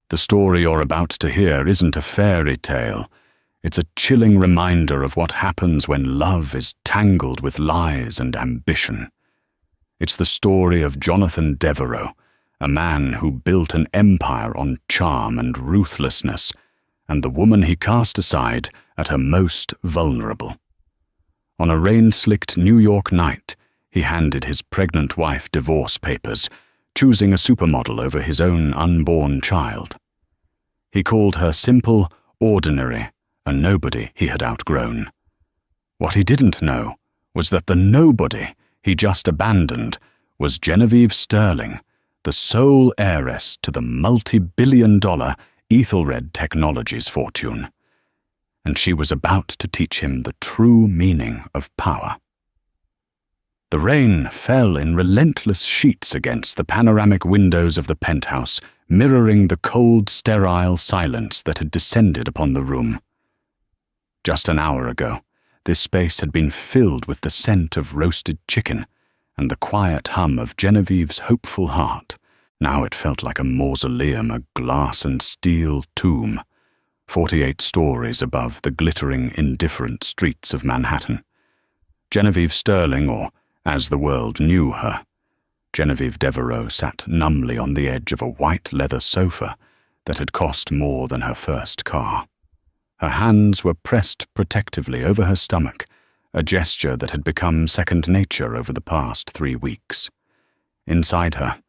The story you're about to hear isn't a fairy tale. It's a chilling reminder of what happens when love is tangled with lies and ambition. It's the story of Jonathan Devereux, a man who built an empire on charm and ruthlessness, and the woman he cast aside at her most vulnerable. On a rain-slicked New York night, he handed his pregnant wife divorce papers, choosing a supermodel over his own unborn child. He called her simple, ordinary, a nobody he had outgrown. What he didn't know was that the nobody he just abandoned was Genevieve Sterling, the sole heiress to the multi-billion-dollar Ethelred Technologies fortune. And she was about to teach him the true meaning of power. The rain fell in relentless sheets against the panoramic windows of the penthouse, mirroring the cold, sterile silence that had descended upon the room. Just an hour ago, this space had been filled with the scent of roasted chicken and the quiet hum of Genevieve's hopeful heart. Now it felt like a mausoleum, a glass and steel tomb, 48 stories above the glittering, indifferent streets of Manhattan. Genevieve Sterling, or as the world knew her, Genevieve Devereux, sat numbly on the edge of a white leather sofa that had cost more than her first car. Her hands were pressed protectively over her stomach, a gesture that had become second nature over the past 3 weeks. Inside her,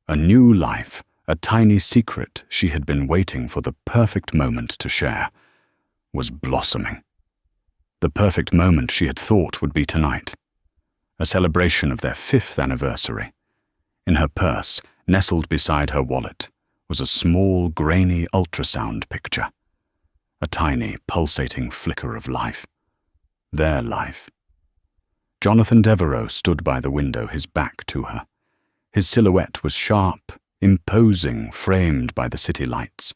a new life, a tiny secret she had been waiting for the perfect moment to share, was blossoming. The perfect moment she had thought would be tonight, a celebration of their 5th anniversary. In her purse, nestled beside her wallet, was a small, grainy ultrasound picture, a tiny, pulsating flicker of life. Their life. Jonathan Devereux stood by the window, his back to her. His silhouette was sharp, imposing, framed by the city lights.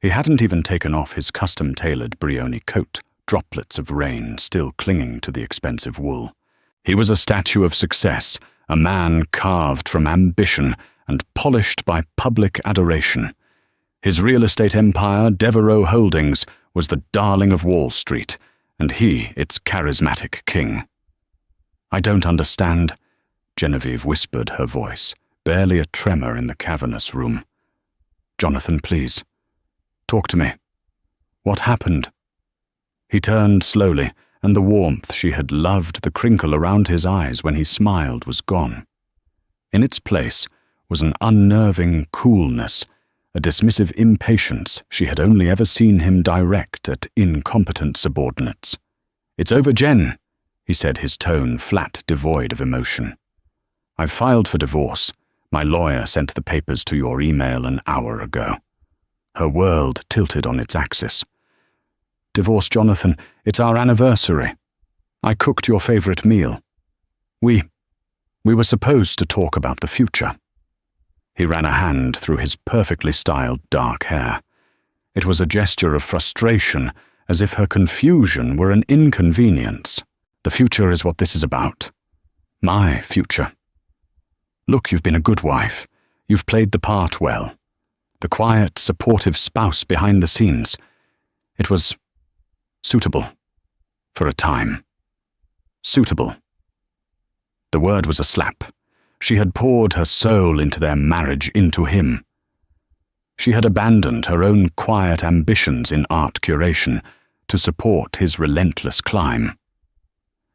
He hadn't even taken off his custom-tailored Brioni coat, droplets of rain still clinging to the expensive wool. He was a statue of success, a man carved from ambition and polished by public adoration. His real estate empire, Devereux Holdings, was the darling of Wall Street, and he its charismatic king. "I don't understand," Genevieve whispered, her voice, barely a tremor in the cavernous room. "Jonathan, please, talk to me. What happened?" He turned slowly, and the warmth she had loved, the crinkle around his eyes when he smiled, was gone. In its place was an unnerving coolness, a dismissive impatience she had only ever seen him direct at incompetent subordinates. "It's over, Jen," he said, his tone flat, devoid of emotion. "I've filed for divorce. My lawyer sent the papers to your email an hour ago." Her world tilted on its axis. "Divorce, Jonathan, it's our anniversary. I cooked your favorite meal. We were supposed to talk about the future." He ran a hand through his perfectly styled dark hair. It was a gesture of frustration, as if her confusion were an inconvenience. "The future is what this is about. My future. Look, you've been a good wife. You've played the part well. The quiet, supportive spouse behind the scenes. It was suitable. For a time. Suitable." The word was a slap. She had poured her soul into their marriage, into him. She had abandoned her own quiet ambitions in art curation to support his relentless climb.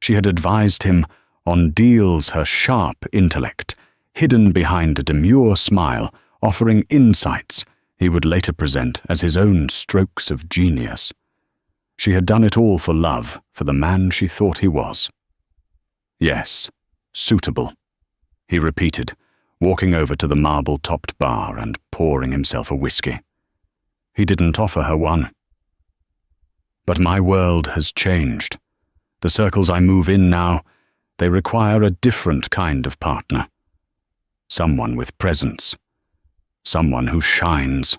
She had advised him on deals, her sharp intellect, hidden behind a demure smile, offering insights he would later present as his own strokes of genius. She had done it all for love, for the man she thought he was. "Yes, suitable," he repeated, walking over to the marble-topped bar and pouring himself a whiskey. He didn't offer her one. "But my world has changed. The circles I move in now, they require a different kind of partner. Someone with presence. Someone who shines."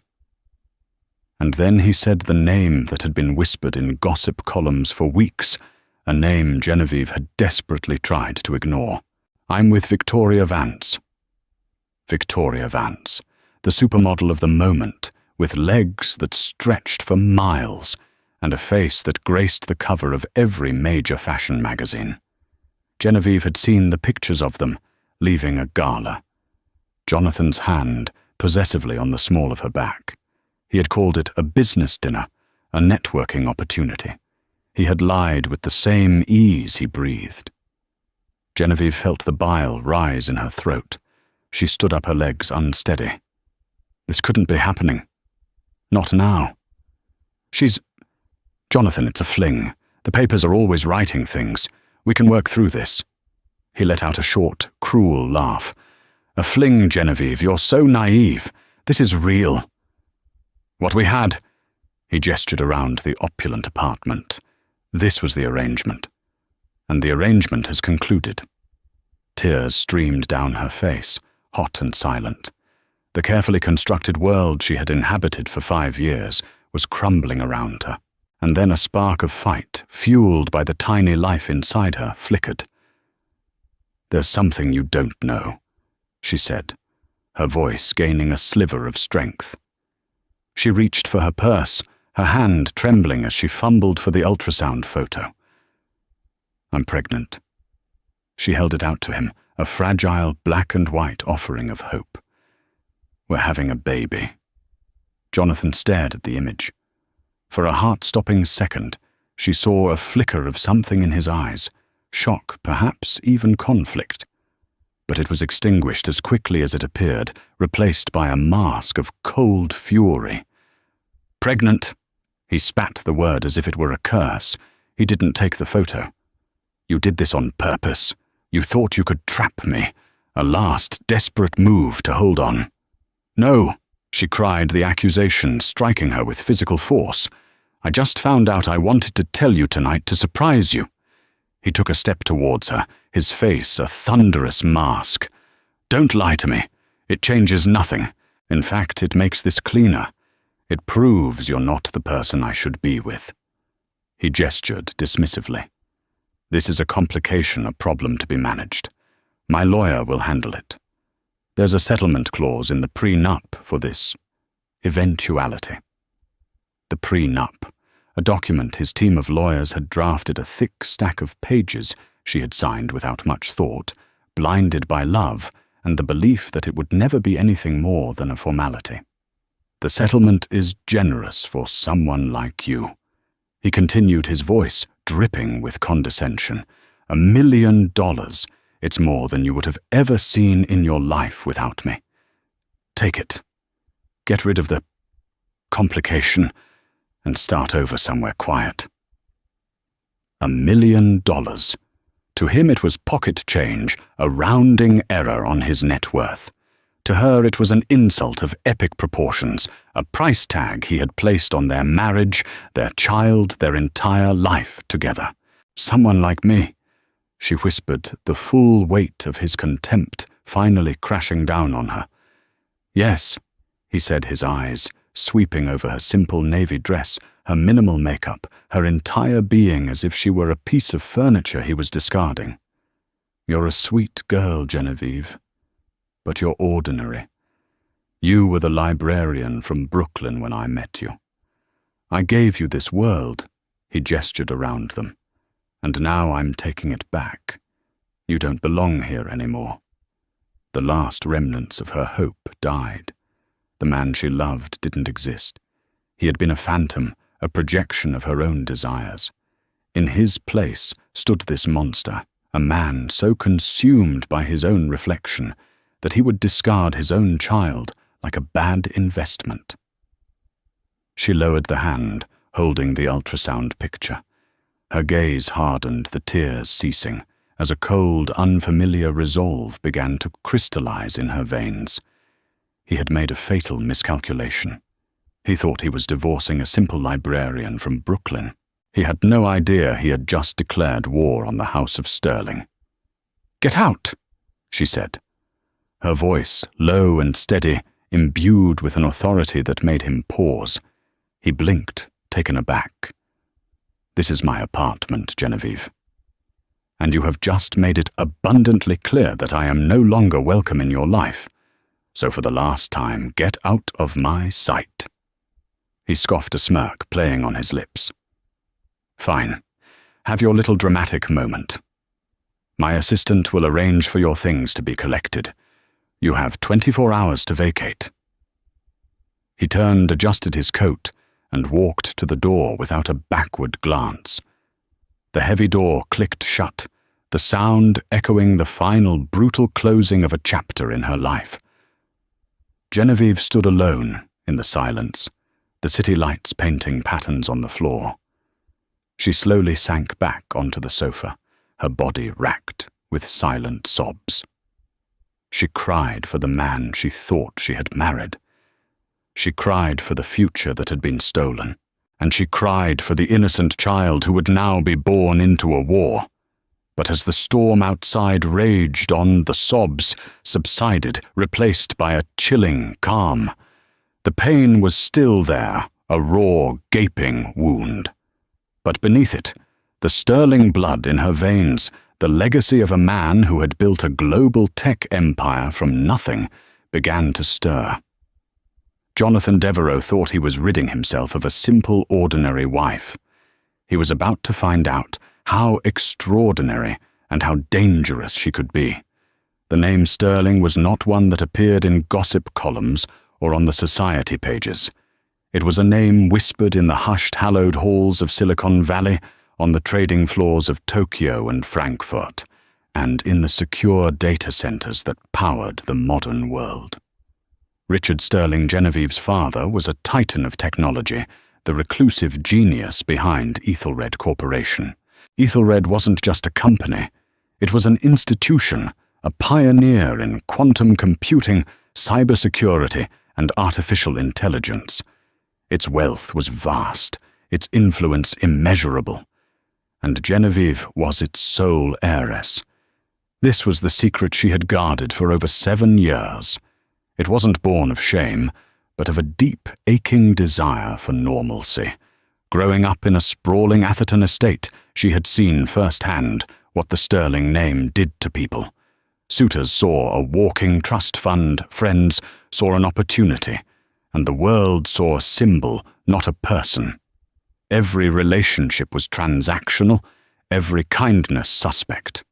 And then he said the name that had been whispered in gossip columns for weeks, a name Genevieve had desperately tried to ignore. "I'm with Victoria Vance." Victoria Vance, the supermodel of the moment, with legs that stretched for miles and a face that graced the cover of every major fashion magazine. Genevieve had seen the pictures of them leaving a gala. Jonathan's hand possessively on the small of her back. He had called it a business dinner, a networking opportunity. He had lied with the same ease he breathed. Genevieve felt the bile rise in her throat. She stood up, her legs unsteady. This couldn't be happening. Not now. Jonathan, it's a fling. The papers are always writing things. We can work through this. He let out a short, cruel laugh. A fling, Genevieve, you're so naive. This is real. What we had, he gestured around the opulent apartment. This was the arrangement. And the arrangement has concluded. Tears streamed down her face, hot and silent. The carefully constructed world she had inhabited for 5 years was crumbling around her. And then a spark of fight, fueled by the tiny life inside her, flickered. There's something you don't know, she said, her voice gaining a sliver of strength. She reached for her purse, her hand trembling as she fumbled for the ultrasound photo. I'm pregnant. She held it out to him, a fragile black and white offering of hope. We're having a baby. Jonathan stared at the image. For a heart-stopping second, she saw a flicker of something in his eyes, shock, perhaps even conflict. But it was extinguished as quickly as it appeared, replaced by a mask of cold fury. Pregnant! He spat the word as if it were a curse. He didn't take the photo. You did this on purpose. You thought you could trap me. A last, desperate move to hold on. No, she cried, the accusation striking her with physical force. I just found out I wanted to tell you tonight to surprise you. He took a step towards her, his face a thunderous mask. Don't lie to me. It changes nothing. In fact, it makes this cleaner. It proves you're not the person I should be with. He gestured dismissively. This is a complication, a problem to be managed. My lawyer will handle it. There's a settlement clause in the prenup for this eventuality. The prenup, a document his team of lawyers had drafted, a thick stack of pages she had signed without much thought, blinded by love and the belief that it would never be anything more than a formality. The settlement is generous for someone like you. He continued, his voice dripping with condescension. $1 million. It's more than you would have ever seen in your life without me. Take it. Get rid of the complication and start over somewhere quiet. $1 million. To him it was pocket change, a rounding error on his net worth. To her it was an insult of epic proportions, a price tag he had placed on their marriage, their child, their entire life together. Someone like me, she whispered, the full weight of his contempt finally crashing down on her. Yes, he said, his eyes sweeping over her simple navy dress, her minimal makeup, her entire being as if she were a piece of furniture he was discarding. You're a sweet girl, Genevieve, but you're ordinary. You were the librarian from Brooklyn when I met you. I gave you this world, he gestured around them, and now I'm taking it back. You don't belong here anymore. The last remnants of her hope died. The man she loved didn't exist. He had been a phantom, a projection of her own desires. In his place stood this monster, a man so consumed by his own reflection that he would discard his own child like a bad investment. She lowered the hand, holding the ultrasound picture. Her gaze hardened, the tears ceasing, as a cold, unfamiliar resolve began to crystallize in her veins. He had made a fatal miscalculation. He thought he was divorcing a simple librarian from Brooklyn. He had no idea he had just declared war on the House of Sterling. "Get out," she said. Her voice, low and steady, imbued with an authority that made him pause. He blinked, taken aback. "This is my apartment, Genevieve. And you have just made it abundantly clear that I am no longer welcome in your life. So for the last time, get out of my sight." He scoffed a smirk playing on his lips. Fine. Have your little dramatic moment. My assistant will arrange for your things to be collected. You have 24 hours to vacate. He turned, adjusted his coat, and walked to the door without a backward glance. The heavy door clicked shut, the sound echoing the final brutal closing of a chapter in her life. Genevieve stood alone in the silence, the city lights painting patterns on the floor. She slowly sank back onto the sofa, her body racked with silent sobs. She cried for the man she thought she had married. She cried for the future that had been stolen, and she cried for the innocent child who would now be born into a war. But as the storm outside raged on, the sobs subsided, replaced by a chilling calm. The pain was still there, a raw, gaping wound. But beneath it, the sterling blood in her veins, the legacy of a man who had built a global tech empire from nothing, began to stir. Jonathan Devereux thought he was ridding himself of a simple, ordinary wife. He was about to find out how extraordinary and how dangerous she could be. The name Sterling was not one that appeared in gossip columns or on the society pages. It was a name whispered in the hushed, hallowed halls of Silicon Valley, on the trading floors of Tokyo and Frankfurt, and in the secure data centers that powered the modern world. Richard Sterling, Genevieve's father, was a titan of technology, the reclusive genius behind Ethelred Corporation. Ethelred wasn't just a company. It was an institution, a pioneer in quantum computing, cybersecurity, and artificial intelligence. Its wealth was vast, its influence immeasurable, and Genevieve was its sole heiress. This was the secret she had guarded for over 7 years. It wasn't born of shame, but of a deep, aching desire for normalcy. Growing up in a sprawling Atherton estate, she had seen firsthand what the Sterling name did to people. Suitors saw a walking trust fund, friends saw an opportunity, and the world saw a symbol, not a person. Every relationship was transactional, every kindness suspect.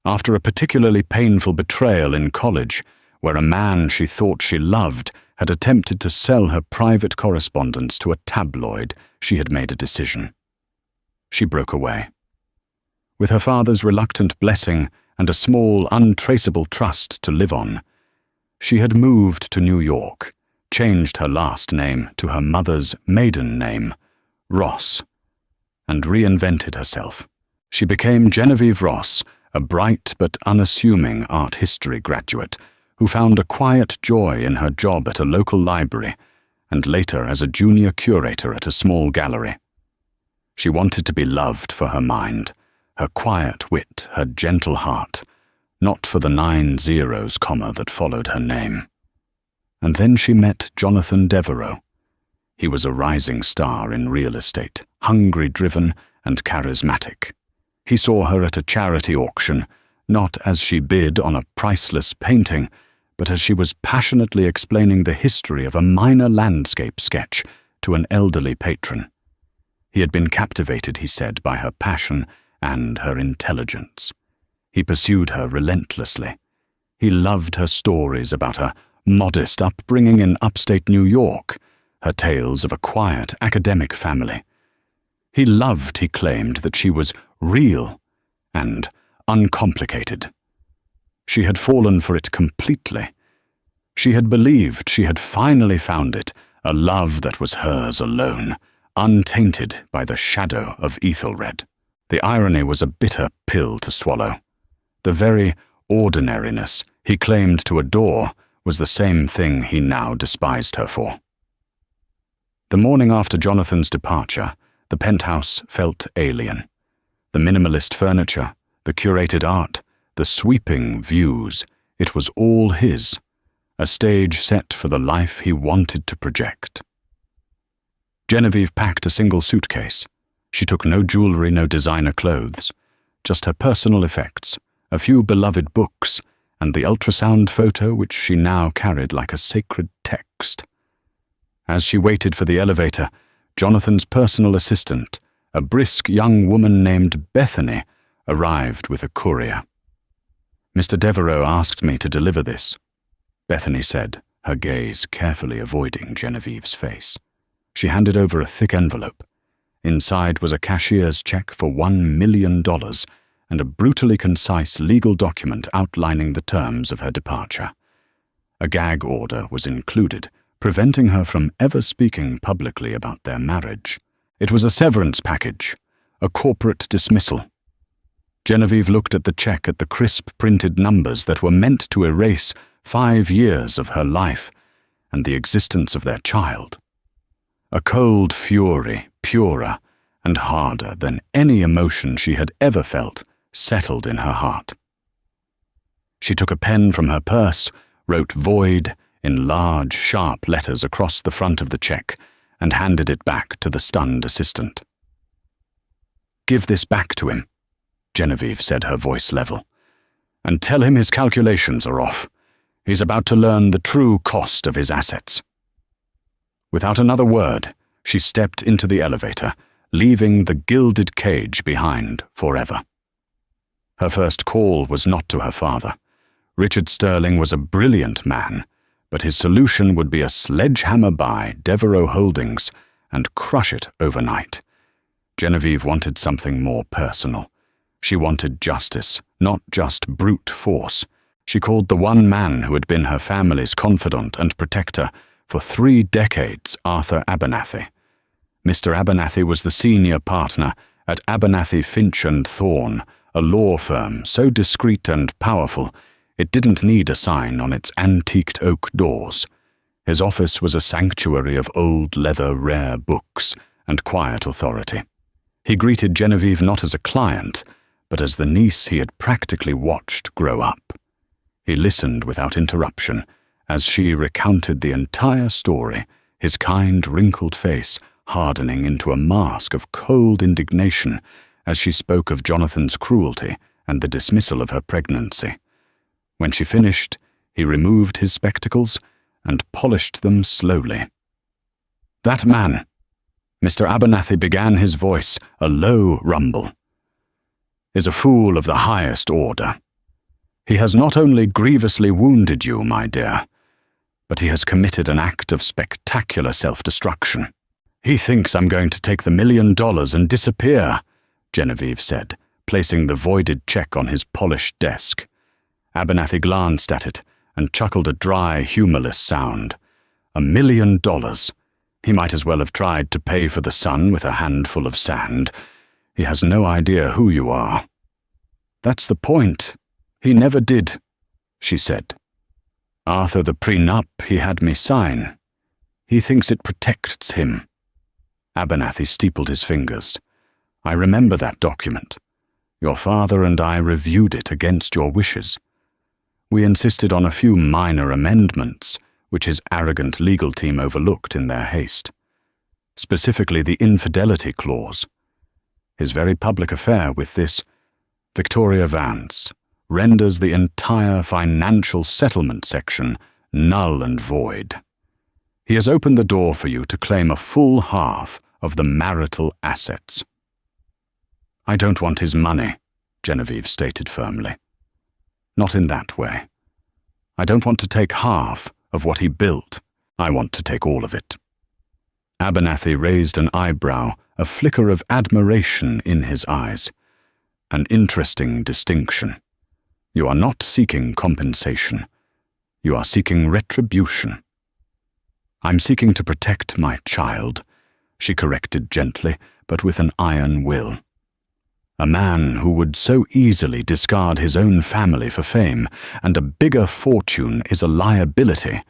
After a particularly painful betrayal in college, where a man she thought she loved had attempted to sell her private correspondence to a tabloid, she had made a decision. She broke away. With her father's reluctant blessing and a small, untraceable trust to live on, she had moved to New York, changed her last name to her mother's maiden name, Ross, and reinvented herself. She became Genevieve Ross, a bright but unassuming art history graduate who found a quiet joy in her job at a local library and later as a junior curator at a small gallery. She wanted to be loved for her mind, her quiet wit, her gentle heart, not for the 9 zeros, that followed her name. And then she met Jonathan Devereux. He was a rising star in real estate, hungry-driven and charismatic. He saw her at a charity auction, not as she bid on a priceless painting, but as she was passionately explaining the history of a minor landscape sketch to an elderly patron. He had been captivated, he said, by her passion and her intelligence. He pursued her relentlessly. He loved her stories about her modest upbringing in upstate New York, her tales of a quiet academic family. He loved, he claimed, that she was real and uncomplicated. She had fallen for it completely. She had believed she had finally found it, a love that was hers alone, untainted by the shadow of Ethelred. The irony was a bitter pill to swallow. The very ordinariness he claimed to adore was the same thing he now despised her for. The morning after Jonathan's departure, the penthouse felt alien. The minimalist furniture, the curated art, the sweeping views, it was all his, a stage set for the life he wanted to project. Genevieve packed a single suitcase. She took no jewelry, no designer clothes, just her personal effects, a few beloved books, and the ultrasound photo which she now carried like a sacred text. As she waited for the elevator, Jonathan's personal assistant, a brisk young woman named Bethany, arrived with a courier. "Mr. Devereux asked me to deliver this," Bethany said, her gaze carefully avoiding Genevieve's face. She handed over a thick envelope. Inside was a cashier's check for $1 million and a brutally concise legal document outlining the terms of her departure. A gag order was included, preventing her from ever speaking publicly about their marriage. It was a severance package, a corporate dismissal. Genevieve looked at the check at the crisp printed numbers that were meant to erase 5 years of her life and the existence of their child. A cold fury, purer and harder than any emotion she had ever felt, settled in her heart. She took a pen from her purse, wrote "void" in large, sharp letters across the front of the check, and handed it back to the stunned assistant. "Give this back to him," Genevieve said, her voice level, "and tell him his calculations are off. He's about to learn the true cost of his assets." Without another word, she stepped into the elevator, leaving the gilded cage behind forever. Her first call was not to her father. Richard Sterling was a brilliant man, but his solution would be a sledgehammer buy Devereux Holdings and crush it overnight. Genevieve wanted something more personal. She wanted justice, not just brute force. She called the one man who had been her family's confidant and protector for 3 decades, Arthur Abernathy. Mr. Abernathy was the senior partner at Abernathy, Finch & Thorne, a law firm so discreet and powerful it didn't need a sign on its antiqued oak doors. His office was a sanctuary of old leather rare books and quiet authority. He greeted Genevieve not as a client, but as the niece he had practically watched grow up. He listened without interruption as she recounted the entire story, his kind, wrinkled face hardening into a mask of cold indignation as she spoke of Jonathan's cruelty and the dismissal of her pregnancy. When she finished, he removed his spectacles and polished them slowly. "That man," Mr. Abernathy began, his voice a low rumble, "is a fool of the highest order. He has not only grievously wounded you, my dear, but he has committed an act of spectacular self-destruction." "He thinks I'm going to take the $1 million and disappear," Genevieve said, placing the voided check on his polished desk. Abernathy glanced at it and chuckled a dry, humorless sound. $1 million. He might as well have tried to pay for the sun with a handful of sand. He has no idea who you are. "That's the point. He never did," she said. "Arthur, the prenup he had me sign. He thinks it protects him." Abernathy steepled his fingers. "I remember that document. Your father and I reviewed it against your wishes. We insisted on a few minor amendments, which his arrogant legal team overlooked in their haste. Specifically the infidelity clause. His very public affair with this Victoria Vance renders the entire financial settlement section null and void. He has opened the door for you to claim a full half of the marital assets." "I don't want his money," Genevieve stated firmly. "Not in that way. I don't want to take half of what he built. I want to take all of it." Abernathy raised an eyebrow, a flicker of admiration in his eyes. "An interesting distinction. You are not seeking compensation. You are seeking retribution." "I'm seeking to protect my child," she corrected gently, but with an iron will. "A man who would so easily discard his own family for fame and a bigger fortune is a liability.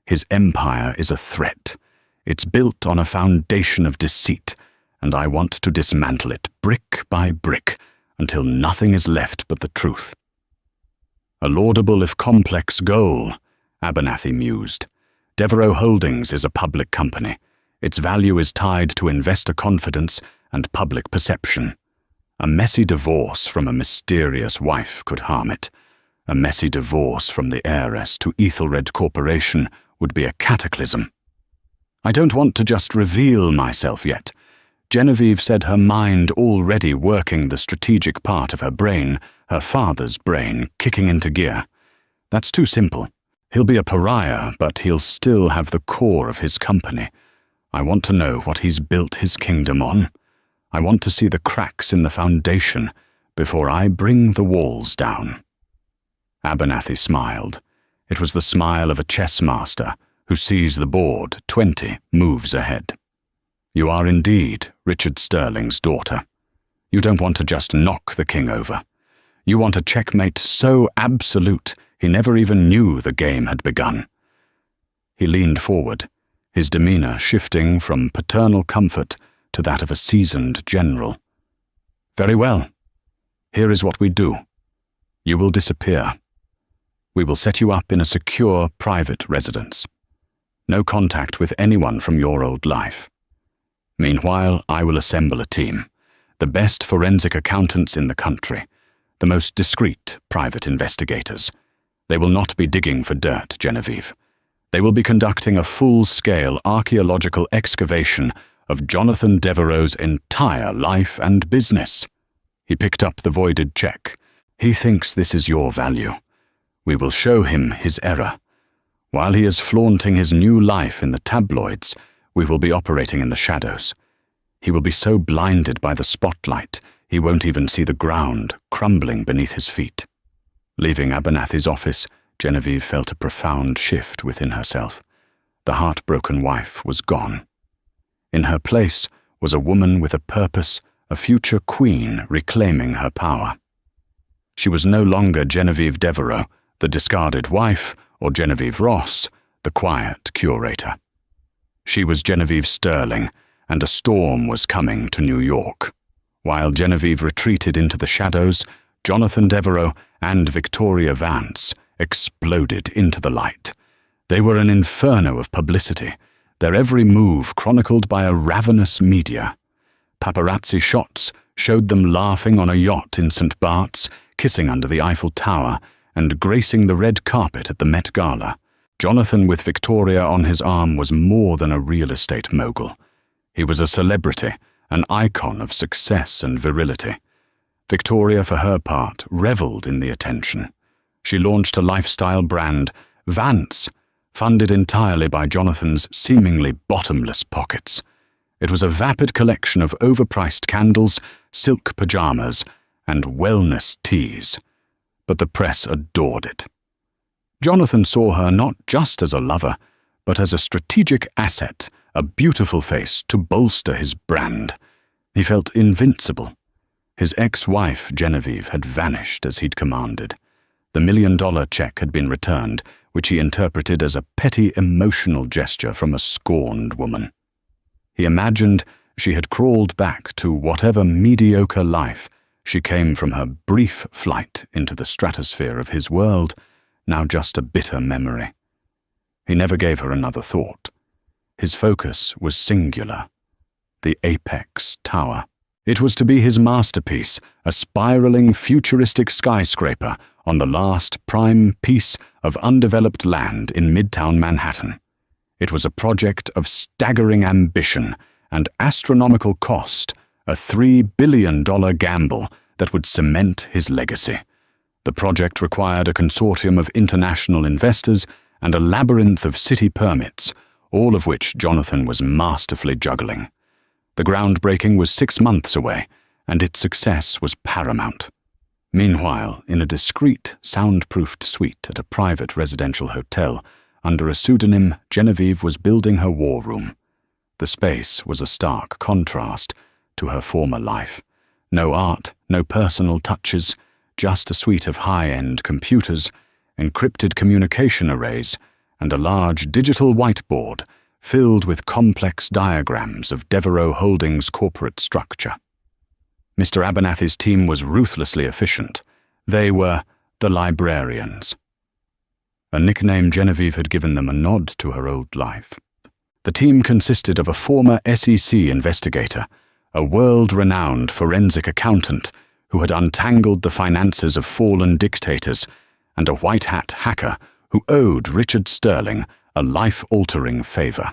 His empire is a threat. It's built on a foundation of deceit, and I want to dismantle it brick by brick until nothing is left but the truth." "A laudable if complex goal," Abernathy mused. "Devereux Holdings is a public company. Its value is tied to investor confidence and public perception. A messy divorce from a mysterious wife could harm it. A messy divorce from the heiress to Ethelred Corporation would be a cataclysm." I don't want to just reveal myself yet. Genevieve said her mind already working the strategic part of her brain, her father's brain, kicking into gear. That's too simple. He'll be a pariah, but he'll still have the core of his company. I want to know what he's built his kingdom on. I want to see the cracks in the foundation before I bring the walls down. Abernathy smiled. It was the smile of a chess master who sees the board 20 moves ahead. You are indeed Richard Sterling's daughter. You don't want to just knock the king over. You want a checkmate so absolute he never even knew the game had begun. He leaned forward, his demeanor shifting from paternal comfort to that of a seasoned general. Very well. Here is what we do. You will disappear. We will set you up in a secure private residence. No contact with anyone from your old life. Meanwhile, I will assemble a team, the best forensic accountants in the country, the most discreet private investigators. They will not be digging for dirt, Genevieve. They will be conducting a full-scale archaeological excavation of Jonathan Devereux's entire life and business. He picked up the voided check. He thinks this is your value. We will show him his error. While he is flaunting his new life in the tabloids, we will be operating in the shadows. He will be so blinded by the spotlight, he won't even see the ground crumbling beneath his feet. Leaving Abernathy's office, Genevieve felt a profound shift within herself. The heartbroken wife was gone. In her place was a woman with a purpose, a future queen reclaiming her power. She was no longer Genevieve Devereux, the discarded wife, or Genevieve Ross, the quiet curator. She was Genevieve Sterling, and a storm was coming to New York. While Genevieve retreated into the shadows, Jonathan Devereux and Victoria Vance exploded into the light. They were an inferno of publicity, their every move chronicled by a ravenous media. Paparazzi shots showed them laughing on a yacht in St. Bart's, kissing under the Eiffel Tower, and gracing the red carpet at the Met Gala. Jonathan with Victoria on his arm was more than a real estate mogul. He was a celebrity, an icon of success and virility. Victoria, for her part, reveled in the attention. She launched a lifestyle brand, Vance, funded entirely by Jonathan's seemingly bottomless pockets. It was a vapid collection of overpriced candles, silk pajamas, and wellness teas. But the press adored it. Jonathan saw her not just as a lover, but as a strategic asset, a beautiful face to bolster his brand. He felt invincible. His ex-wife, Genevieve, had vanished as he'd commanded. The $1 million check had been returned, which he interpreted as a petty emotional gesture from a scorned woman. He imagined she had crawled back to whatever mediocre life she came from her brief flight into the stratosphere of his world, now just a bitter memory. He never gave her another thought. His focus was singular, the apex tower. It was to be his masterpiece, a spiraling futuristic skyscraper on the last prime piece of undeveloped land in Midtown Manhattan. It was a project of staggering ambition and astronomical cost, a $3 billion gamble that would cement his legacy. The project required a consortium of international investors and a labyrinth of city permits, all of which Jonathan was masterfully juggling. The groundbreaking was 6 months away, and its success was paramount. Meanwhile, in a discreet, soundproofed suite at a private residential hotel, under a pseudonym, Genevieve was building her war room. The space was a stark contrast to her former life. No art, no personal touches, just a suite of high-end computers, encrypted communication arrays, and a large digital whiteboard filled with complex diagrams of Devereux Holdings' corporate structure. Mr. Abernathy's team was ruthlessly efficient. They were the librarians. A nickname Genevieve had given them, a nod to her old life. The team consisted of a former SEC investigator, a world-renowned forensic accountant who had untangled the finances of fallen dictators, and a white-hat hacker who owed Richard Sterling a life-altering favor.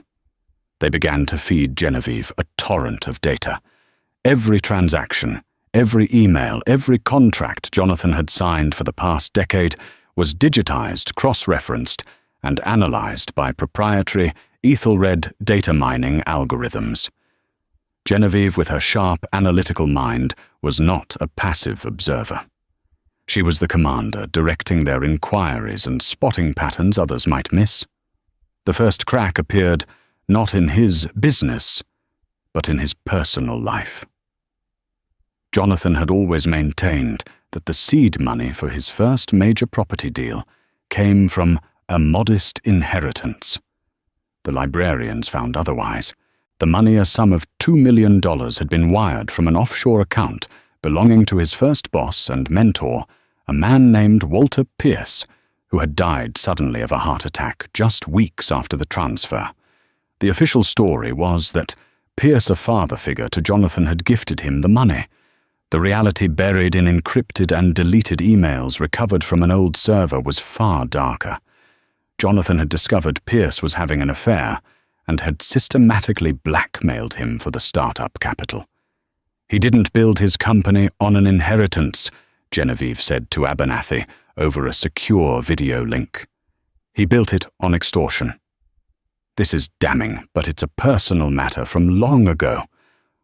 They began to feed Genevieve a torrent of data. Every transaction, every email, every contract Jonathan had signed for the past decade was digitized, cross-referenced, and analyzed by proprietary Ethelred data mining algorithms. Genevieve, with her sharp, analytical mind, was not a passive observer. She was the commander, directing their inquiries and spotting patterns others might miss. The first crack appeared not in his business, but in his personal life. Jonathan had always maintained that the seed money for his first major property deal came from a modest inheritance. The librarians found otherwise. The money, a sum of $2 million, had been wired from an offshore account belonging to his first boss and mentor, a man named Walter Pierce, who had died suddenly of a heart attack just weeks after the transfer. The official story was that Pierce, a father figure to Jonathan, had gifted him the money. The reality buried in encrypted and deleted emails recovered from an old server was far darker. Jonathan had discovered Pierce was having an affair and had systematically blackmailed him for the startup capital. He didn't build his company on an inheritance, Genevieve said to Abernathy over a secure video link. He built it on extortion. This is damning, but it's a personal matter from long ago.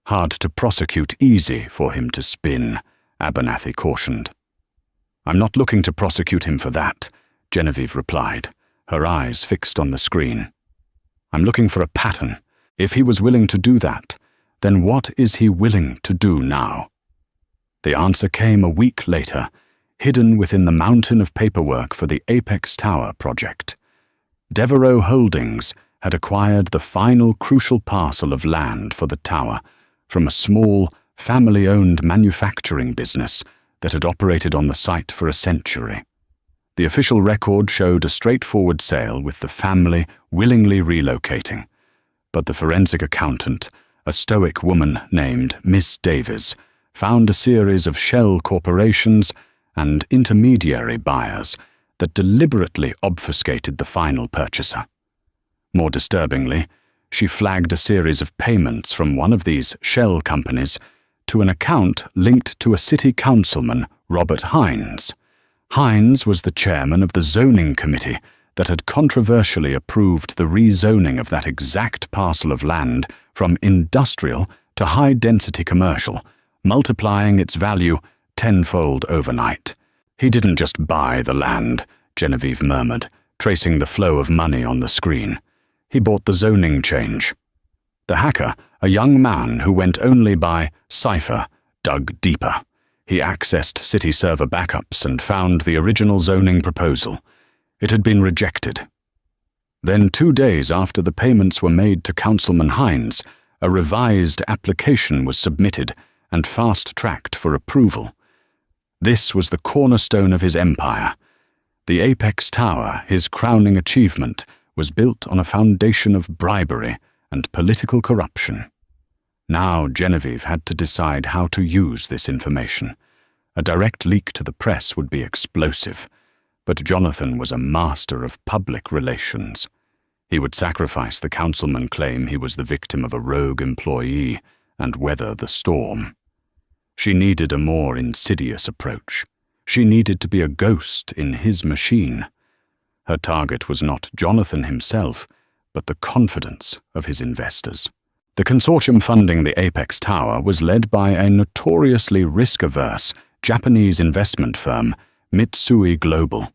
Hard to prosecute, easy for him to spin, Abernathy cautioned. I'm not looking to prosecute him for that, Genevieve replied, her eyes fixed on the screen. I'm looking for a pattern. If he was willing to do that, then what is he willing to do now? The answer came a week later, hidden within the mountain of paperwork for the Apex Tower project. Devereaux Holdings had acquired the final crucial parcel of land for the tower from a small, family-owned manufacturing business that had operated on the site for a century. The official record showed a straightforward sale with the family willingly relocating, but the forensic accountant, a stoic woman named Miss Davies, found a series of shell corporations and intermediary buyers that deliberately obfuscated the final purchaser. More disturbingly, she flagged a series of payments from one of these shell companies to an account linked to a city councilman, Robert Hines. Hines was the chairman of the zoning committee that had controversially approved the rezoning of that exact parcel of land from industrial to high-density commercial, multiplying its value tenfold overnight. He didn't just buy the land, Genevieve murmured, tracing the flow of money on the screen. He bought the zoning change. The hacker, a young man who went only by Cypher, dug deeper. He accessed city server backups and found the original zoning proposal. It had been rejected. Then 2 days after the payments were made to Councilman Hines, a revised application was submitted and fast-tracked for approval. This was the cornerstone of his empire. The Apex Tower, his crowning achievement, was built on a foundation of bribery and political corruption. Now Genevieve had to decide how to use this information. A direct leak to the press would be explosive, but Jonathan was a master of public relations. He would sacrifice the councilman claim he was the victim of a rogue employee and weather the storm. She needed a more insidious approach. She needed to be a ghost in his machine. Her target was not Jonathan himself, but the confidence of his investors. The consortium funding the Apex Tower was led by a notoriously risk-averse Japanese investment firm, Mitsui Global.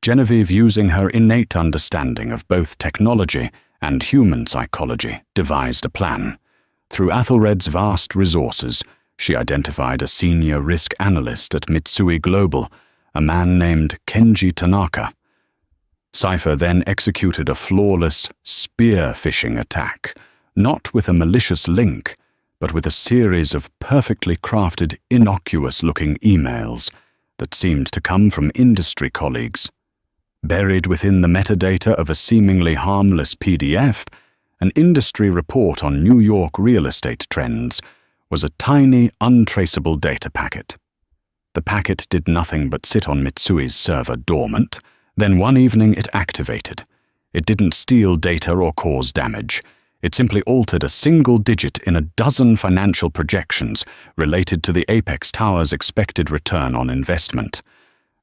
Genevieve, using her innate understanding of both technology and human psychology, devised a plan. Through Athelred's vast resources, she identified a senior risk analyst at Mitsui Global, a man named Kenji Tanaka. Cypher then executed a flawless spear-phishing attack, not with a malicious link, but with a series of perfectly crafted, innocuous-looking emails that seemed to come from industry colleagues. Buried within the metadata of a seemingly harmless PDF, an industry report on New York real estate trends, was a tiny, untraceable data packet. The packet did nothing but sit on Mitsui's server dormant. Then one evening it activated. It didn't steal data or cause damage. It simply altered a single digit in a dozen financial projections related to the Apex Tower's expected return on investment.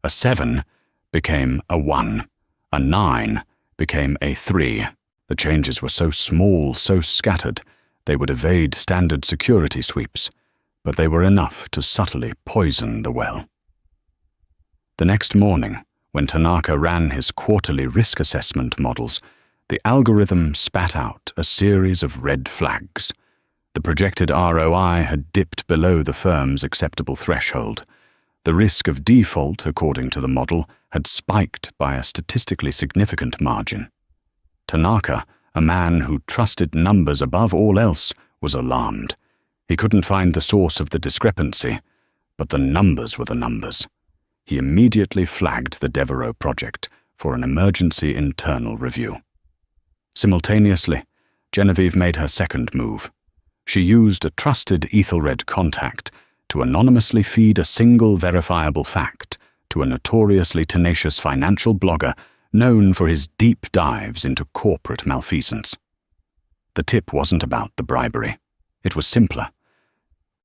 A 7 became a 1. A 9 became a 3. The changes were so small, so scattered, they would evade standard security sweeps, but they were enough to subtly poison the well. The next morning, when Tanaka ran his quarterly risk assessment models, the algorithm spat out a series of red flags. The projected ROI had dipped below the firm's acceptable threshold. The risk of default, according to the model, had spiked by a statistically significant margin. Tanaka, a man who trusted numbers above all else, was alarmed. He couldn't find the source of the discrepancy, but the numbers were the numbers. He immediately flagged the Devereaux project for an emergency internal review. Simultaneously, Genevieve made her second move. She used a trusted Ethelred contact to anonymously feed a single verifiable fact to a notoriously tenacious financial blogger known for his deep dives into corporate malfeasance. The tip wasn't about the bribery. It was simpler.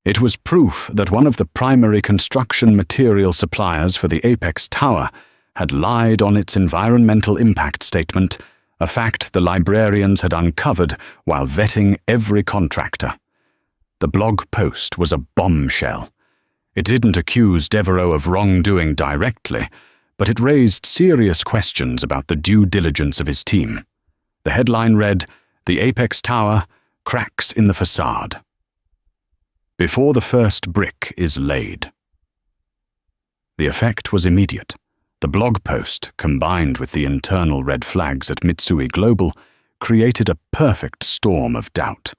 It was proof that one of the primary construction material suppliers for the Apex Tower had lied on its environmental impact statement, a fact the librarians had uncovered while vetting every contractor. The blog post was a bombshell. It didn't accuse Devereaux of wrongdoing directly, but it raised serious questions about the due diligence of his team. The headline read, "The Apex Tower, cracks in the facade. Before the first brick is laid." The effect was immediate. The blog post, combined with the internal red flags at Mitsui Global, created a perfect storm of doubt.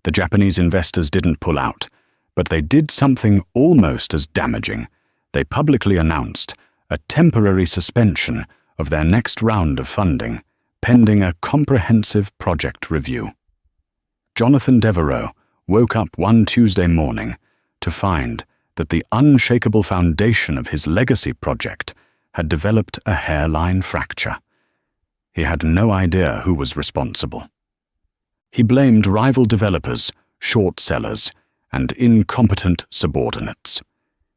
The Japanese investors didn't pull out, but they did something almost as damaging. They publicly announced a temporary suspension of their next round of funding, pending a comprehensive project review. Jonathan Devereaux woke up one Tuesday morning to find that the unshakable foundation of his legacy project had developed a hairline fracture. He had no idea who was responsible. He blamed rival developers, short sellers, and incompetent subordinates.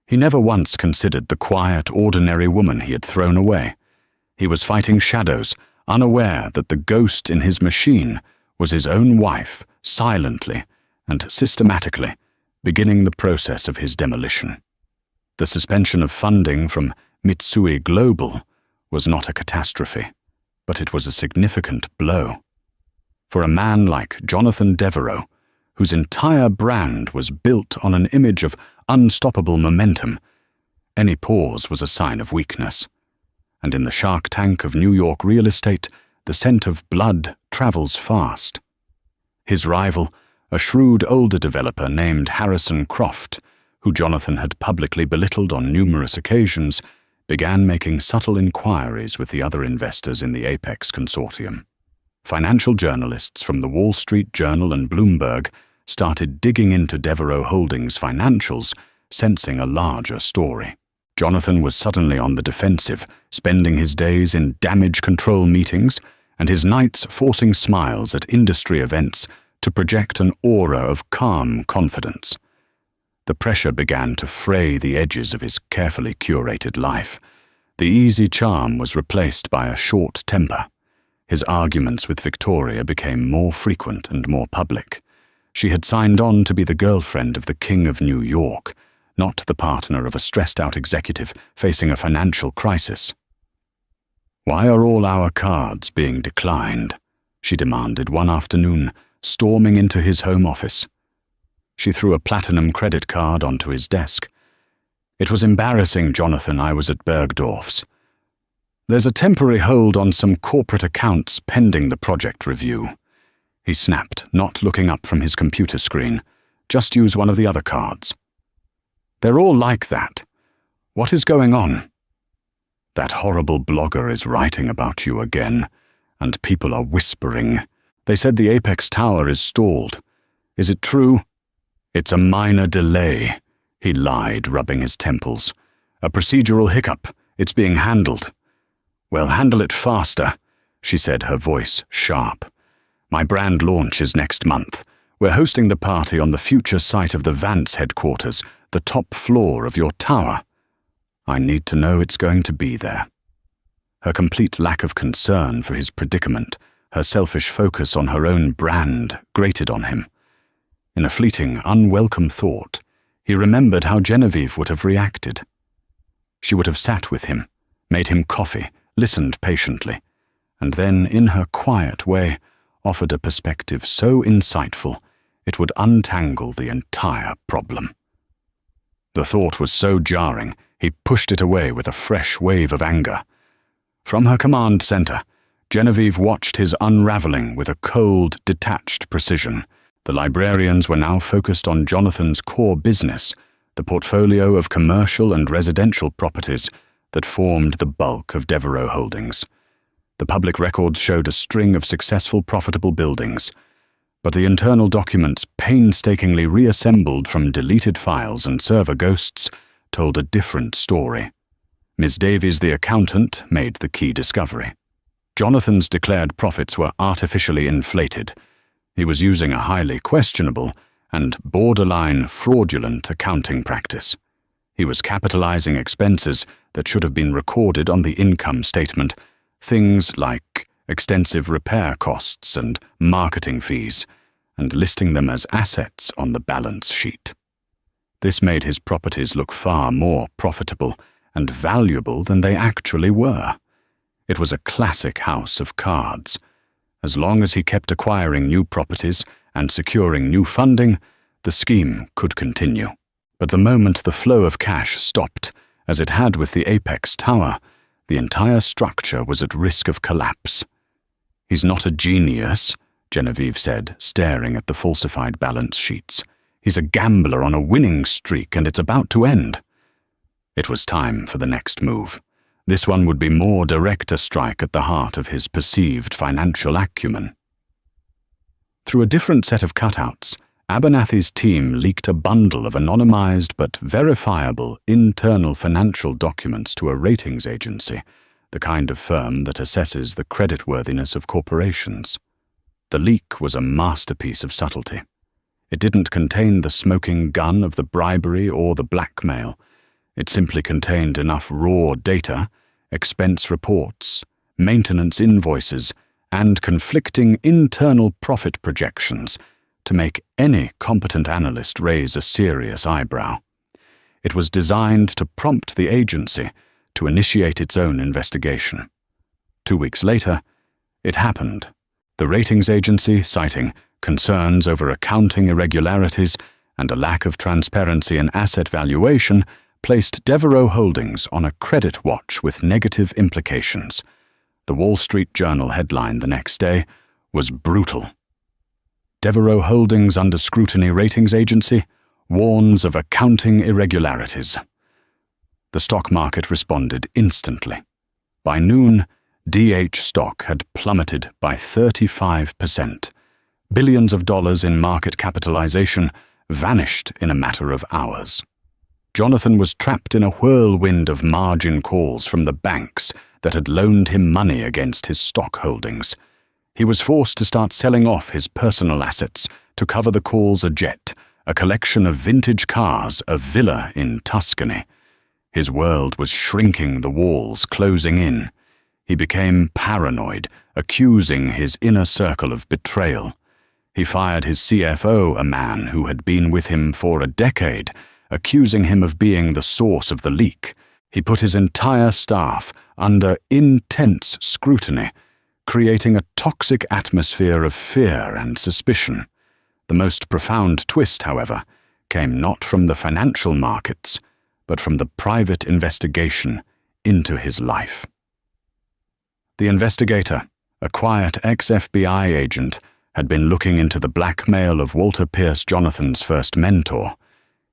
He never once considered the quiet, ordinary woman he had thrown away. He was fighting shadows, unaware that the ghost in his machine was his own wife, silently and systematically beginning the process of his demolition. The suspension of funding from Mitsui Global was not a catastrophe, but it was a significant blow. For a man like Jonathan Devereaux, whose entire brand was built on an image of unstoppable momentum, any pause was a sign of weakness. And in the shark tank of New York real estate, the scent of blood travels fast. His rival, a shrewd older developer named Harrison Croft, who Jonathan had publicly belittled on numerous occasions, began making subtle inquiries with the other investors in the Apex consortium. Financial journalists from the Wall Street Journal and Bloomberg started digging into Devereaux Holdings' financials, sensing a larger story. Jonathan was suddenly on the defensive, spending his days in damage control meetings and his nights forcing smiles at industry events to project an aura of calm confidence. The pressure began to fray the edges of his carefully curated life. The easy charm was replaced by a short temper. His arguments with Victoria became more frequent and more public. She had signed on to be the girlfriend of the King of New York, not the partner of a stressed-out executive facing a financial crisis. "Why are all our cards being declined?" she demanded one afternoon, storming into his home office. She threw a platinum credit card onto his desk. "It was embarrassing, Jonathan. I was at Bergdorf's. There's a temporary hold on some corporate accounts pending the project review." He snapped, not looking up from his computer screen. "Just use one of the other cards." "They're all like that. What is going on?" "That horrible blogger is writing about you again, and people are whispering. They said the Apex Tower is stalled. Is it true?" "It's a minor delay," he lied, rubbing his temples. "A procedural hiccup. It's being handled." "Well, handle it faster," she said, her voice sharp. My brand launch is next month. We're hosting the party on the future site of the Vance headquarters, the top floor of your tower. I need to know it's going to be there." Her complete lack of concern for his predicament, her selfish focus on her own brand, grated on him. In a fleeting, unwelcome thought, he remembered how Genevieve would have reacted. She would have sat with him, made him coffee, listened patiently, and then, in her quiet way, offered a perspective so insightful it would untangle the entire problem. The thought was so jarring, he pushed it away with a fresh wave of anger. From her command center, Genevieve watched his unraveling with a cold, detached precision. The librarians were now focused on Jonathan's core business, the portfolio of commercial and residential properties that formed the bulk of Devereux Holdings. The public records showed a string of successful, profitable buildings, but the internal documents, painstakingly reassembled from deleted files and server ghosts, told a different story. Ms. Davies, the accountant, made the key discovery. Jonathan's declared profits were artificially inflated. He was using a highly questionable and borderline fraudulent accounting practice. He was capitalizing expenses that should have been recorded on the income statement, things like extensive repair costs and marketing fees, and listing them as assets on the balance sheet. This made his properties look far more profitable and valuable than they actually were. It was a classic house of cards. As long as he kept acquiring new properties and securing new funding, the scheme could continue. But the moment the flow of cash stopped, as it had with the Apex Tower, the entire structure was at risk of collapse. "He's not a genius," Genevieve said, staring at the falsified balance sheets. "He's a gambler on a winning streak, and it's about to end." It was time for the next move. This one would be more direct a strike at the heart of his perceived financial acumen. Through a different set of cutouts, Abernathy's team leaked a bundle of anonymized but verifiable internal financial documents to a ratings agency, the kind of firm that assesses the creditworthiness of corporations. The leak was a masterpiece of subtlety. It didn't contain the smoking gun of the bribery or the blackmail. It simply contained enough raw data, expense reports, maintenance invoices, and conflicting internal profit projections to make any competent analyst raise a serious eyebrow. It was designed to prompt the agency to initiate its own investigation. 2 weeks later, it happened. The ratings agency, citing concerns over accounting irregularities and a lack of transparency in asset valuation, placed Devereux Holdings on a credit watch with negative implications. The Wall Street Journal headline the next day was brutal. Devereux Holdings under scrutiny ratings agency warns of accounting irregularities. The stock market responded instantly. By noon, DH stock had plummeted by 35%. Billions of dollars in market capitalization vanished in a matter of hours. Jonathan was trapped in a whirlwind of margin calls from the banks that had loaned him money against his stock holdings. He was forced to start selling off his personal assets to cover the calls: a jet, a collection of vintage cars, a villa in Tuscany. His world was shrinking, the walls closing in. He became paranoid, accusing his inner circle of betrayal. He fired his CFO, a man who had been with him for a decade, accusing him of being the source of the leak. He put his entire staff under intense scrutiny, creating a toxic atmosphere of fear and suspicion. The most profound twist, however, came not from the financial markets, but from the private investigation into his life. The investigator, a quiet ex-FBI agent, had been looking into the blackmail of Walter Pierce, Jonathan's first mentor.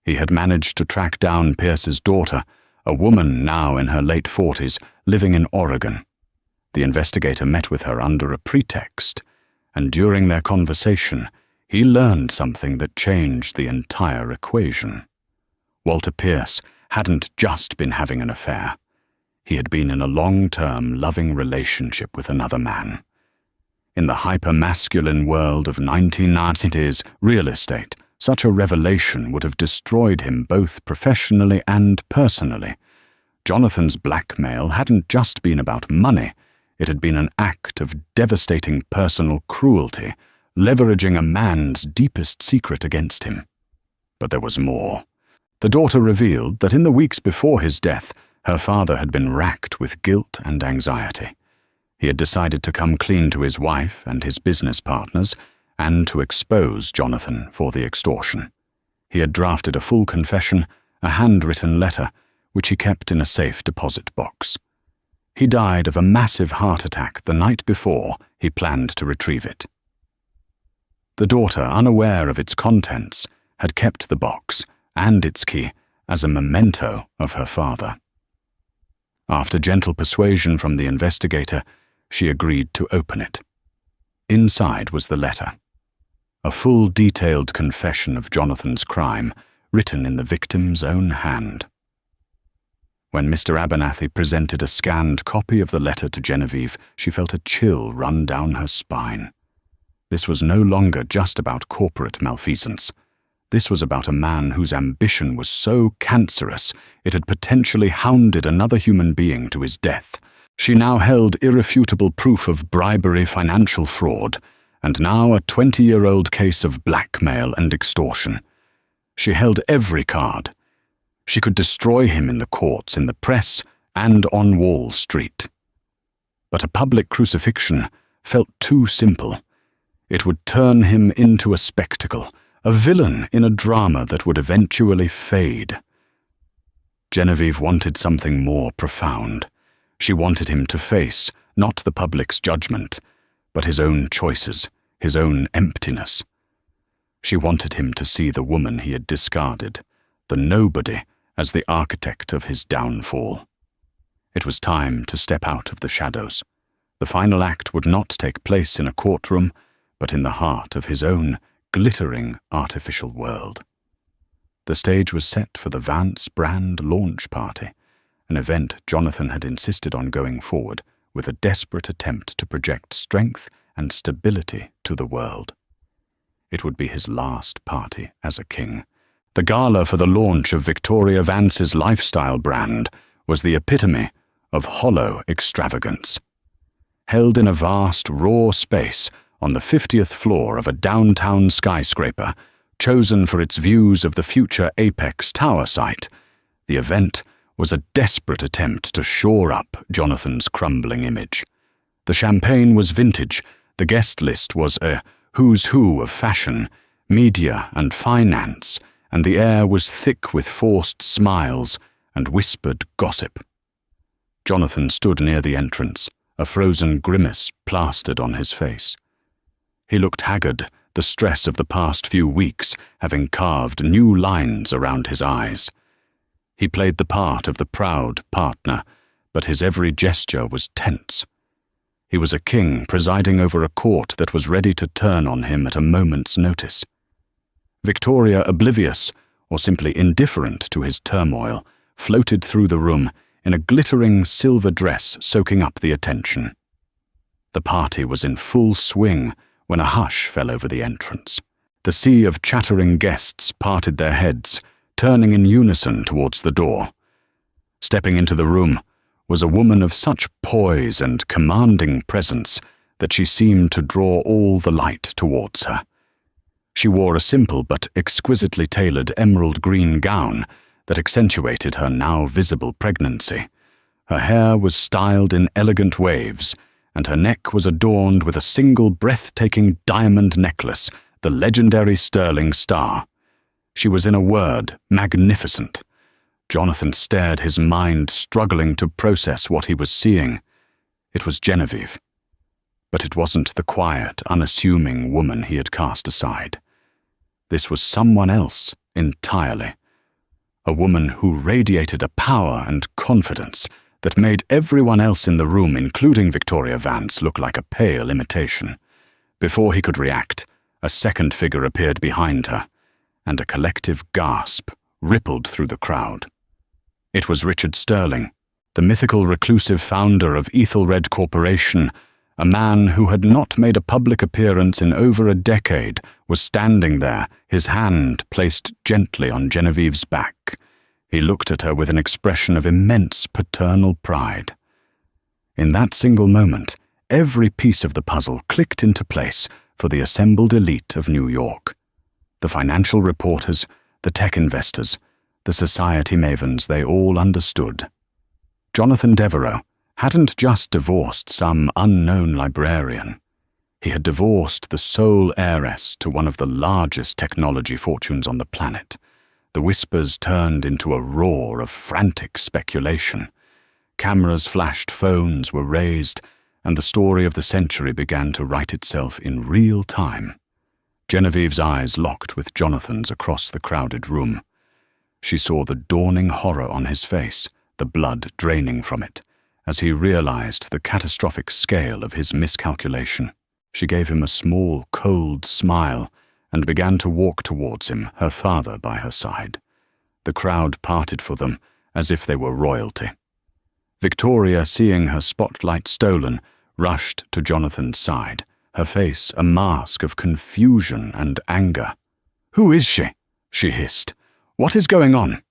He had managed to track down Pierce's daughter, a woman now in her late 40s, living in Oregon. The investigator met with her under a pretext, and during their conversation, he learned something that changed the entire equation. Walter Pierce hadn't just been having an affair. He had been in a long-term, loving relationship with another man. In the hyper-masculine world of 1990s real estate, such a revelation would have destroyed him both professionally and personally. Jonathan's blackmail hadn't just been about money. It had been an act of devastating personal cruelty, leveraging a man's deepest secret against him. But there was more. The daughter revealed that in the weeks before his death, her father had been racked with guilt and anxiety. He had decided to come clean to his wife and his business partners and to expose Jonathan for the extortion. He had drafted a full confession, a handwritten letter, which he kept in a safe deposit box. He died of a massive heart attack the night before he planned to retrieve it. The daughter, unaware of its contents, had kept the box and its key as a memento of her father. After gentle persuasion from the investigator, she agreed to open it. Inside was the letter, a full detailed confession of Jonathan's crime, written in the victim's own hand. When Mr. Abernathy presented a scanned copy of the letter to Genevieve, she felt a chill run down her spine. This was no longer just about corporate malfeasance. This was about a man whose ambition was so cancerous it had potentially hounded another human being to his death. She now held irrefutable proof of bribery, financial fraud, and now a 20-year-old case of blackmail and extortion. She held every card. She could destroy him in the courts, in the press, and on Wall Street. But a public crucifixion felt too simple. It would turn him into a spectacle, a villain in a drama that would eventually fade. Genevieve wanted something more profound. She wanted him to face, not the public's judgment, but his own choices, his own emptiness. She wanted him to see the woman he had discarded, the nobody, as the architect of his downfall. It was time to step out of the shadows. The final act would not take place in a courtroom, but in the heart of his own glittering artificial world. The stage was set for the Vance brand launch party, an event Jonathan had insisted on going forward with a desperate attempt to project strength and stability to the world. It would be his last party as a king. The gala for the launch of Victoria Vance's lifestyle brand was the epitome of hollow extravagance. Held in a vast, raw space on the 50th floor of a downtown skyscraper, chosen for its views of the future Apex Tower site, the event was a desperate attempt to shore up Jonathan's crumbling image. The champagne was vintage, the guest list was a who's who of fashion, media and finance, and the air was thick with forced smiles and whispered gossip. Jonathan stood near the entrance, a frozen grimace plastered on his face. He looked haggard, the stress of the past few weeks having carved new lines around his eyes. He played the part of the proud partner, but his every gesture was tense. He was a king presiding over a court that was ready to turn on him at a moment's notice. Victoria, oblivious, or simply indifferent to his turmoil, floated through the room in a glittering silver dress soaking up the attention. The party was in full swing when a hush fell over the entrance. The sea of chattering guests parted their heads, turning in unison towards the door. Stepping into the room was a woman of such poise and commanding presence that she seemed to draw all the light towards her. She wore a simple but exquisitely tailored emerald green gown that accentuated her now visible pregnancy. Her hair was styled in elegant waves, and her neck was adorned with a single breathtaking diamond necklace, the legendary sterling star. She was, in a word, magnificent. Jonathan stared, his mind struggling to process what he was seeing. It was Genevieve. But it wasn't the quiet, unassuming woman he had cast aside. This was someone else entirely. A woman who radiated a power and confidence that made everyone else in the room, including Victoria Vance, look like a pale imitation. Before he could react, a second figure appeared behind her, and a collective gasp rippled through the crowd. It was Richard Sterling, the mythical reclusive founder of Ethelred Corporation, A man who had not made a public appearance in over a decade was standing there, his hand placed gently on Genevieve's back. He looked at her with an expression of immense paternal pride. In that single moment, every piece of the puzzle clicked into place for the assembled elite of New York. The financial reporters, the tech investors, the society mavens, they all understood. Jonathan Devereux hadn't just divorced some unknown librarian. He had divorced the sole heiress to one of the largest technology fortunes on the planet. The whispers turned into a roar of frantic speculation. Cameras flashed, phones were raised, and the story of the century began to write itself in real time. Genevieve's eyes locked with Jonathan's across the crowded room. She saw the dawning horror on his face, the blood draining from it, as he realized the catastrophic scale of his miscalculation. She gave him a small, cold smile and began to walk towards him, her father by her side. The crowd parted for them as if they were royalty. Victoria, seeing her spotlight stolen, rushed to Jonathan's side, her face a mask of confusion and anger. "Who is she?" she hissed. "What is going on?"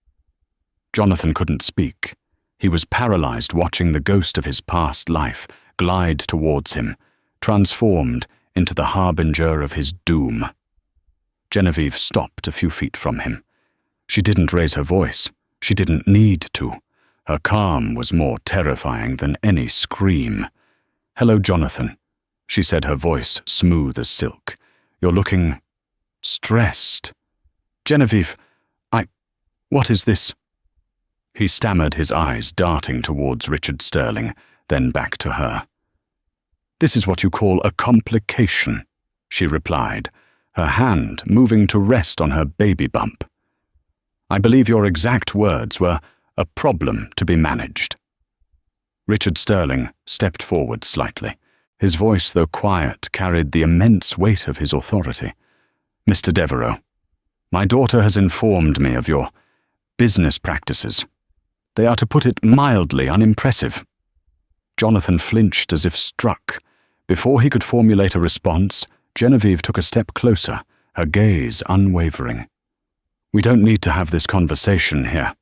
Jonathan couldn't speak. He was paralyzed watching the ghost of his past life glide towards him, transformed into the harbinger of his doom. Genevieve stopped a few feet from him. She didn't raise her voice. She didn't need to. Her calm was more terrifying than any scream. "Hello, Jonathan," she said, her voice smooth as silk. "You're looking stressed." "Genevieve, what is this?" He stammered, his eyes darting towards Richard Sterling, then back to her. "This is what you call a complication," she replied, her hand moving to rest on her baby bump. "I believe your exact words were, a problem to be managed." Richard Sterling stepped forward slightly. His voice, though quiet, carried the immense weight of his authority. "Mr. Devereux, my daughter has informed me of your business practices. They are, to put it mildly, unimpressive." Jonathan flinched as if struck. Before he could formulate a response, Genevieve took a step closer, her gaze unwavering. "We don't need to have this conversation here,"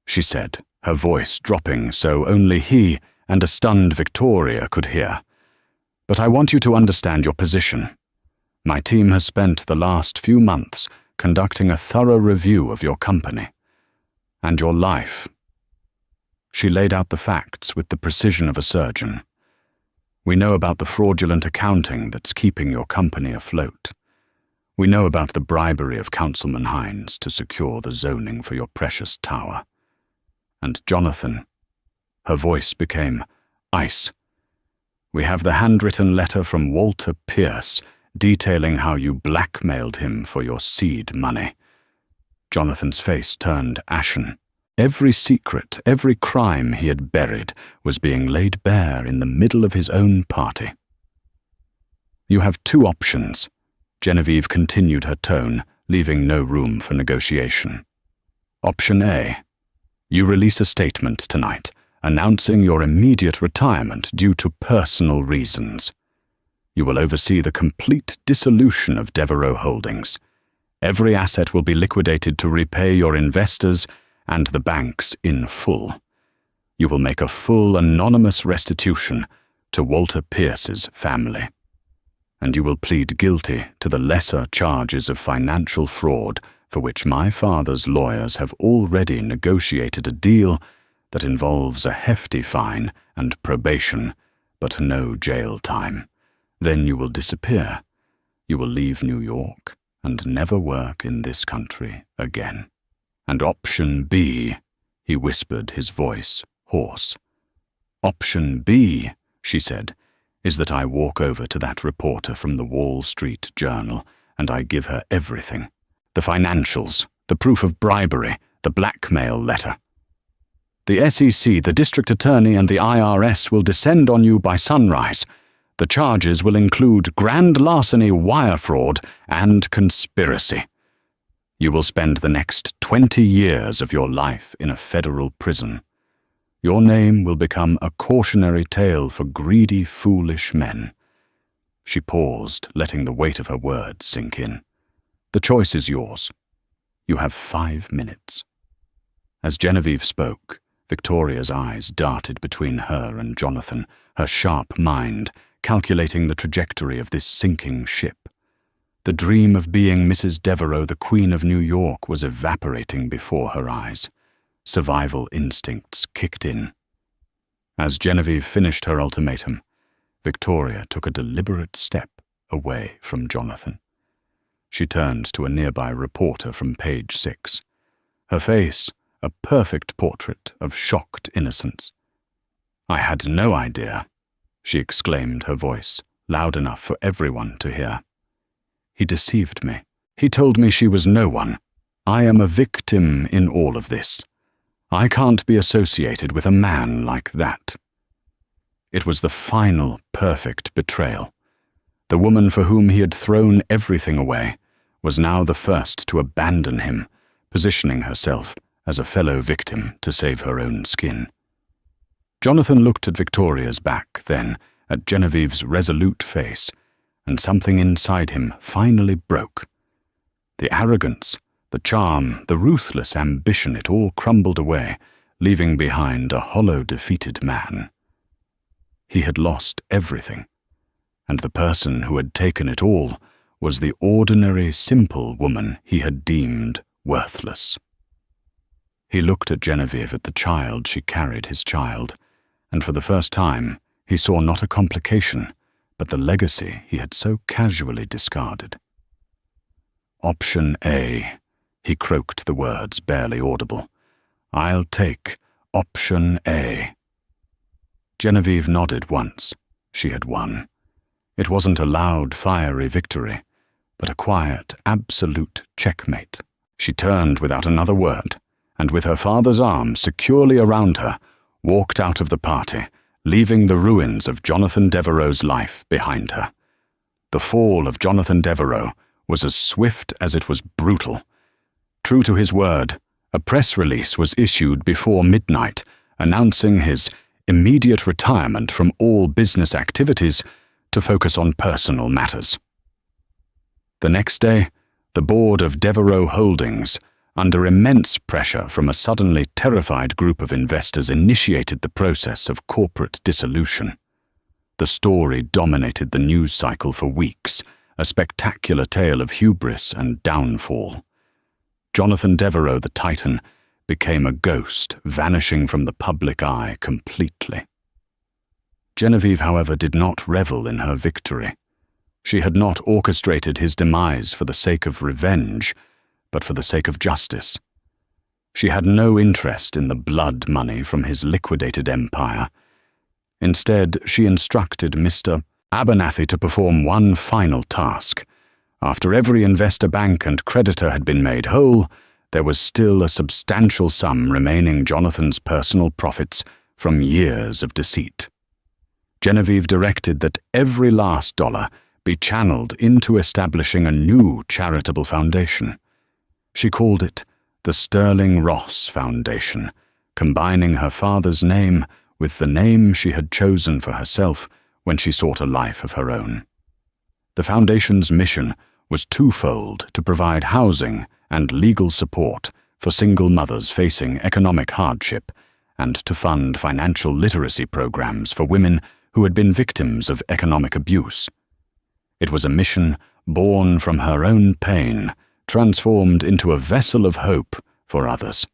she said, her voice dropping so only he and a stunned Victoria could hear. "But I want you to understand your position. My team has spent the last few months conducting a thorough review of your company and your life." She laid out the facts with the precision of a surgeon. "We know about the fraudulent accounting that's keeping your company afloat. We know about the bribery of Councilman Hines to secure the zoning for your precious tower. And Jonathan," her voice became ice, "we have the handwritten letter from Walter Pierce detailing how you blackmailed him for your seed money." Jonathan's face turned ashen. Every secret, every crime he had buried was being laid bare in the middle of his own party. "You have two options," Genevieve continued her tone, leaving no room for negotiation. "Option A. You release a statement tonight, announcing your immediate retirement due to personal reasons. You will oversee the complete dissolution of Devereux Holdings. Every asset will be liquidated to repay your investors and the banks in full. You will make a full anonymous restitution to Walter Pierce's family. And you will plead guilty to the lesser charges of financial fraud for which my father's lawyers have already negotiated a deal that involves a hefty fine and probation, but no jail time. Then you will disappear. You will leave New York and never work in this country again. And option B," he whispered, his voice hoarse. "Option B," she said, "is that I walk over to that reporter from the Wall Street Journal and I give her everything. The financials, the proof of bribery, the blackmail letter. The SEC, the district attorney, and the IRS will descend on you by sunrise. The charges will include grand larceny, wire fraud, and conspiracy. You will spend the next 20 years of your life in a federal prison. Your name will become a cautionary tale for greedy, foolish men." She paused, letting the weight of her words sink in. "The choice is yours. You have 5 minutes." As Genevieve spoke, Victoria's eyes darted between her and Jonathan, her sharp mind calculating the trajectory of this sinking ship. The dream of being Mrs. Devereux, the Queen of New York, was evaporating before her eyes. Survival instincts kicked in. As Genevieve finished her ultimatum, Victoria took a deliberate step away from Jonathan. She turned to a nearby reporter from page 6. Her face, a perfect portrait of shocked innocence. "I had no idea," she exclaimed, her voice loud enough for everyone to hear. "He deceived me. He told me she was no one. I am a victim in all of this. I can't be associated with a man like that." It was the final, perfect betrayal. The woman for whom he had thrown everything away was now the first to abandon him, positioning herself as a fellow victim to save her own skin. Jonathan looked at Victoria's back, then at Genevieve's resolute face, and something inside him finally broke. The arrogance, the charm, the ruthless ambition, it all crumbled away, leaving behind a hollow, defeated man. He had lost everything, and the person who had taken it all was the ordinary, simple woman he had deemed worthless. He looked at Genevieve, at the child she carried, his child, and for the first time he saw not a complication, but the legacy he had so casually discarded. "Option A," he croaked the words, barely audible. "I'll take option A." Genevieve nodded once. She had won. It wasn't a loud, fiery victory, but a quiet, absolute checkmate. She turned without another word, and with her father's arm securely around her, walked out of the party, leaving the ruins of Jonathan Devereux's life behind her. The fall of Jonathan Devereux was as swift as it was brutal. True to his word, a press release was issued before midnight announcing his immediate retirement from all business activities to focus on personal matters. The next day, the board of Devereux Holdings, under immense pressure from a suddenly terrified group of investors, initiated the process of corporate dissolution. The story dominated the news cycle for weeks, a spectacular tale of hubris and downfall. Jonathan Devereux, the Titan, became a ghost, vanishing from the public eye completely. Genevieve, however, did not revel in her victory. She had not orchestrated his demise for the sake of revenge, but for the sake of justice. She had no interest in the blood money from his liquidated empire. Instead, she instructed Mr. Abernathy to perform one final task. After every investor, bank, and creditor had been made whole, there was still a substantial sum remaining Jonathan's personal profits from years of deceit. Genevieve directed that every last dollar be channeled into establishing a new charitable foundation. She called it the Sterling Ross Foundation, combining her father's name with the name she had chosen for herself when she sought a life of her own. The foundation's mission was twofold: to provide housing and legal support for single mothers facing economic hardship, and to fund financial literacy programs for women who had been victims of economic abuse. It was a mission born from her own pain, transformed into a vessel of hope for others.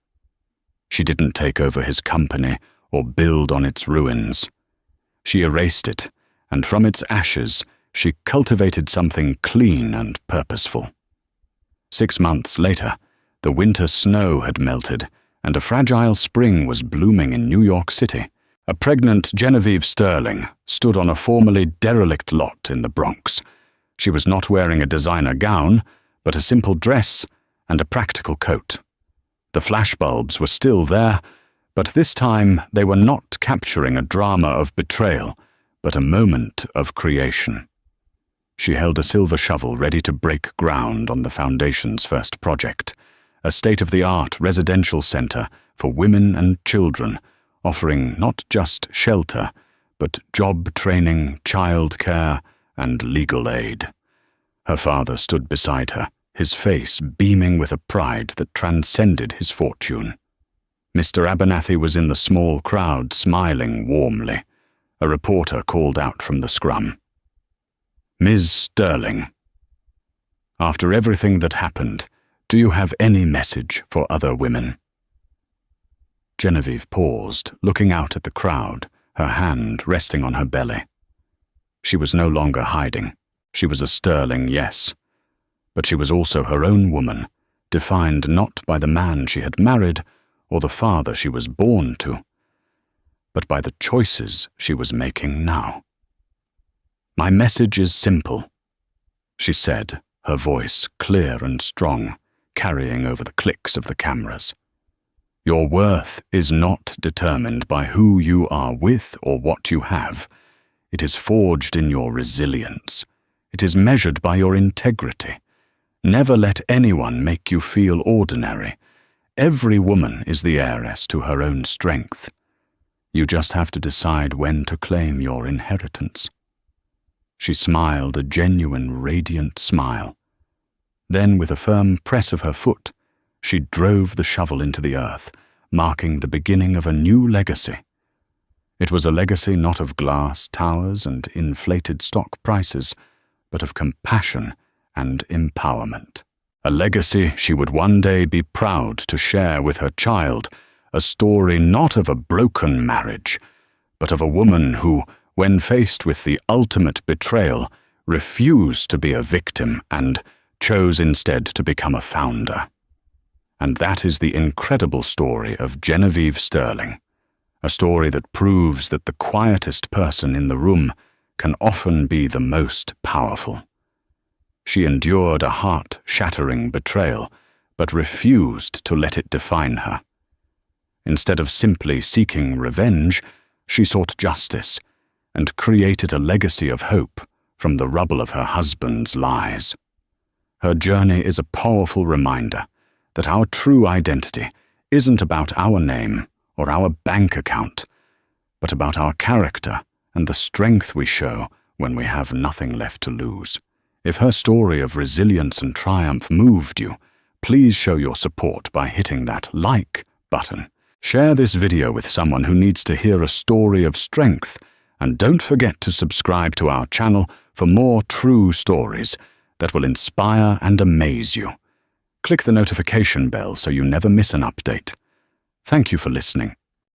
She didn't take over his company or build on its ruins. She erased it, and from its ashes she cultivated something clean and purposeful. 6 months later, the winter snow had melted, and a fragile spring was blooming in New York City. A pregnant Genevieve Sterling stood on a formerly derelict lot in the Bronx. She was not wearing a designer gown, but a simple dress and a practical coat. The flashbulbs were still there, but this time they were not capturing a drama of betrayal, but a moment of creation. She held a silver shovel ready to break ground on the foundation's first project, a state-of-the-art residential center for women and children offering not just shelter, but job training, childcare, and legal aid. Her father stood beside her, his face beaming with a pride that transcended his fortune. Mr. Abernathy was in the small crowd, smiling warmly. A reporter called out from the scrum. "Ms. Sterling, after everything that happened, do you have any message for other women?" Genevieve paused, looking out at the crowd, her hand resting on her belly. She was no longer hiding. She was a Sterling, yes. But she was also her own woman, defined not by the man she had married or the father she was born to, but by the choices she was making now. "My message is simple," she said, her voice clear and strong, carrying over the clicks of the cameras. "Your worth is not determined by who you are with or what you have. It is forged in your resilience. It is measured by your integrity. Never let anyone make you feel ordinary. Every woman is the heiress to her own strength. You just have to decide when to claim your inheritance." She smiled a genuine, radiant smile. Then, with a firm press of her foot, she drove the shovel into the earth, marking the beginning of a new legacy. It was a legacy not of glass towers and inflated stock prices, but of compassion and empowerment. A legacy she would one day be proud to share with her child, a story not of a broken marriage, but of a woman who, when faced with the ultimate betrayal, refused to be a victim and chose instead to become a founder. And that is the incredible story of Genevieve Sterling, a story that proves that the quietest person in the room can often be the most powerful. She endured a heart-shattering betrayal, but refused to let it define her. Instead of simply seeking revenge, she sought justice and created a legacy of hope from the rubble of her husband's lies. Her journey is a powerful reminder that our true identity isn't about our name or our bank account, but about our character and the strength we show when we have nothing left to lose. If her story of resilience and triumph moved you, please show your support by hitting that like button. Share this video with someone who needs to hear a story of strength, and don't forget to subscribe to our channel for more true stories that will inspire and amaze you. Click the notification bell so you never miss an update. Thank you for listening.